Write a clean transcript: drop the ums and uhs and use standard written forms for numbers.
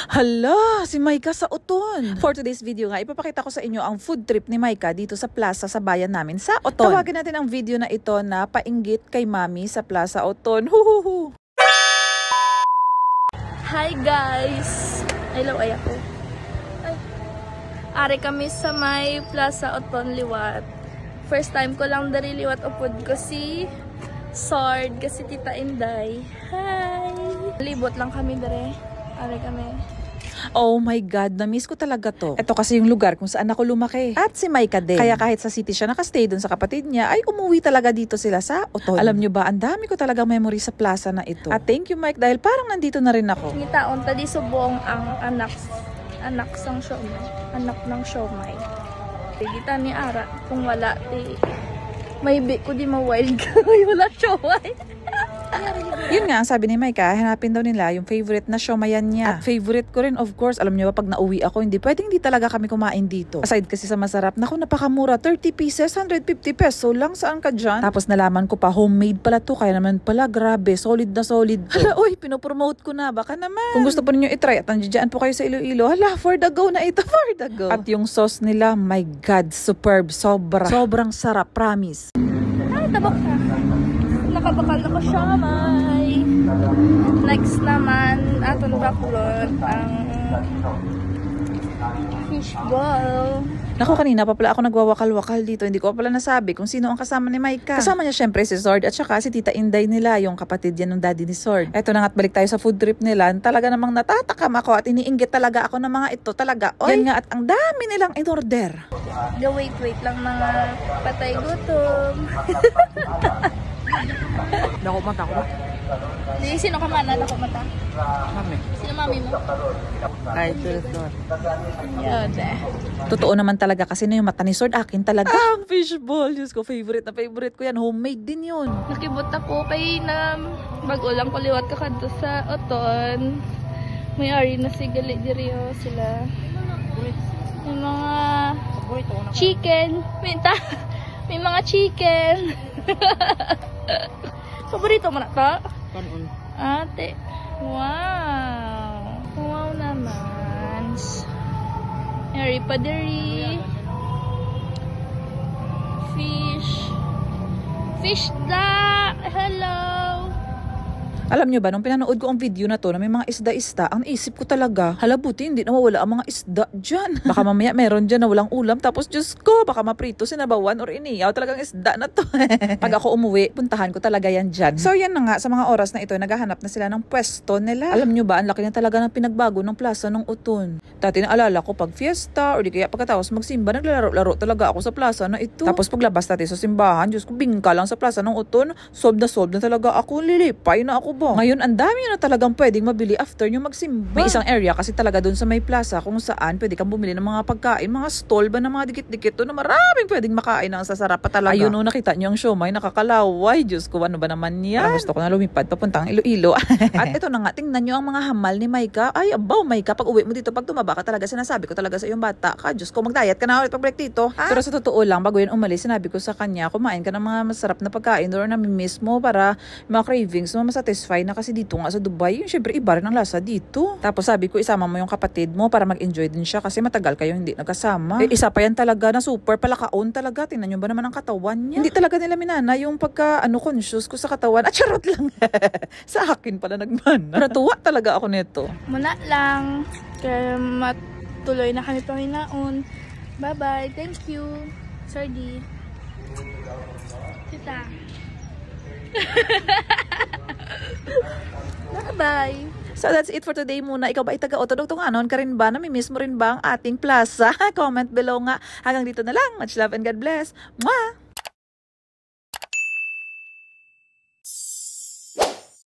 Hala, si Maika sa Oton. For today's video nga, ipapakita ko sa inyo ang food trip ni Maika dito sa plaza sa bayan namin sa Oton. Tawagin natin ang video na ito na painggit kay Mami sa Plaza Oton. Huhuhu! Hi guys! Hello, ay ako. Ari kami sa may Plaza Oton Liwat. First time ko lang dari liwat upod ko si Sword, kasi Tita Inday. Hi! Libot lang kami dari. Ari kami. Oh my God, na-miss ko talaga to. Ito kasi yung lugar kung saan ako lumaki. At si Maika din. Kaya kahit sa city siya nakastay dun sa kapatid niya, ay umuwi talaga dito sila sa Oton. Alam nyo ba, ang dami ko talagang memory sa plaza na ito. At thank you Mike, dahil parang nandito na rin ako. Ngitaon, tadi subong ang anak sang siomay. Anak ng siomay. Kita ni Ara, kung wala, may big ko di ma-wild ka. Wala siomay. Yun nga, ang sabi ni Maika, hanapin daw nila yung favorite na siomayan niya. At favorite ko rin, of course. Alam niyo ba, pag nauwi ako, hindi talaga kami kumain dito. Aside kasi sa masarap, naku, napakamura, 30 pieces, 150 peso lang, saan ka dyan? Tapos nalaman ko pa, homemade pala to, kaya naman pala, grabe, solid na solid to. Hala, uy, pinopromote ko na, baka naman. Kung gusto po ninyo itry at nandiyan po kayo sa Iloilo, hala, for the go na ito, for the go. At yung sauce nila, my God, superb, sobrang sarap, promise. Ay, tabak ka. Nakabakal ako siomay. Next naman, atong bakulot ang fishball. Naku, kanina pa pala ako nagwawakal-wakal dito. Hindi ko pala nasabi kung sino ang kasama ni Maika. Kasama niya syempre si Sword at saka si Tita Inday nila, yung kapatid yan ng daddy ni Sword. Eto na nga't balik tayo sa food trip nila. Talaga namang natatakam ako at iniinggit talaga ako ng mga ito. Talaga, oy. Yan nga at ang dami nilang in-order. Wait lang mga patay gutom. Dako mata ko. Di, sino ka man? Dako mata? Mami. Sino mami mo? Ay, Sword. Yun eh. Totoo naman talaga kasi na yung mata ni Sword akin talaga. Ang fishball, Diyos ko, favorite ko yan. Homemade din yun. Nakibot ako kay na mag-ulang ko liwat ka kadto sa Oton. May ari na si Gali Dirio sila. May mga chicken. May mga chicken. Paborito mo na to? Ate. Wow. Wow naman. Harry Paderi. Fish da. Hello. Alam nyo ba, nung pinanood ko ang video na to na may mga isda-isda, ang isip ko talaga, hala buti hindi nawawala ang mga isda dyan. Baka mamaya meron dyan na walang ulam, tapos Diyos ko, baka maprito, sinabawan or iniyaw talagang isda na to. Pag ako umuwi, puntahan ko talaga yan dyan. So yan na nga, sa mga oras na ito, naghahanap na sila ng pwesto nila. Alam nyo ba, ang laki na talaga ng pinagbago ng plaza ng Oton. Dati naalala ko, pag fiesta, or di kaya pagkatapos magsimba, naglalaro-laro talaga ako sa plaza na ito. Tapos paglabas natin sa simbahan, Diyos ko, bingka lang sa plaza ng Oton, solve na talaga ako, lilipay na ako. Ngayon, ang dami na talagang pwedeng mabili after nyo magsimba. May isang area kasi talaga doon sa may plaza kung saan pwede kang bumili ng mga pagkain, mga stall ba na mga dikit-dikit doon na maraming pwedeng makain na ang sasarap pa talaga. Ayun, nakita nyo ang siomay, nakakalaway. Diyos ko, ano ba naman yan? Parang gusto ko na lumipad papuntang Iloilo. At ito na nga, tingnan nyo ang mga hamal ni Maika. Ay, abaw, Maika, pag uwi mo dito, pag tumaba ka talaga, sinasabi ko talaga sa iyong bata ka. Diyos ko, mag-diet ka na ulit pag-break dito. Ha? Pero sa totoo lang, bago yun umalis, sinabi ko sa kanya, kumain ka ng mga masarap na pagkain or nami-miss mo para mga cravings mo masatisfy na. Kasi dito nga sa Dubai, yung syempre iba rin ang lasa dito. Tapos sabi ko, isama mo yung kapatid mo para mag-enjoy din siya kasi matagal kayo hindi nagkasama. Isa pa yan talaga na super palakaon talaga. Tingnan nyo ba naman ang katawan niya? Hindi talaga nila minana yung pagka conscious ko sa katawan. At charot lang. Sa akin pala nagmana. Natuwa talaga ako nito. Muna lang. Kaya matuloy na kami panginaon. Bye-bye. Thank you. Sardi. Tita. Bye! So that's it for today muna. Ikaw ba ay taga-Oton? Tungtunganon ka rin ba? Namimiss mo rin ba ang ating plaza? Comment below nga. Hanggang dito na lang. Much love and God bless. Mwah!